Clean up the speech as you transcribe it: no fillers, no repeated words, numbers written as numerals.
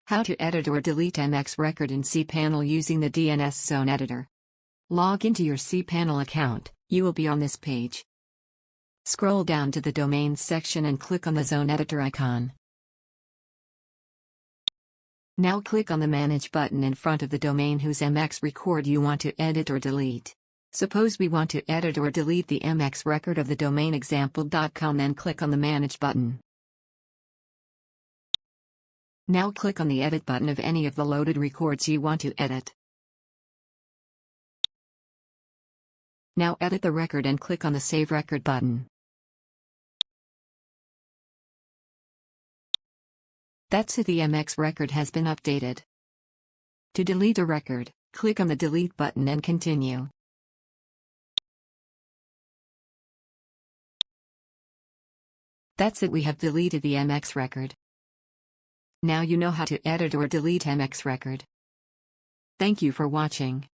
How to edit or delete MX record in cPanel using the DNS Zone Editor. Log into your cPanel account, you will be on this page. Scroll down to the Domains section and click on the Zone Editor icon. Now click on the Manage button in front of the domain whose MX record you want to edit or delete. Suppose we want to edit or delete the MX record of the domain example.com, then click on the Manage button. Now click on the Edit button of any of the loaded records you want to edit. Now edit the record and click on the Save Record button. That's it, the MX record has been updated. To delete a record, click on the Delete button and continue. That's it, we have deleted the MX record. Now you know how to edit or delete MX record. Thank you for watching.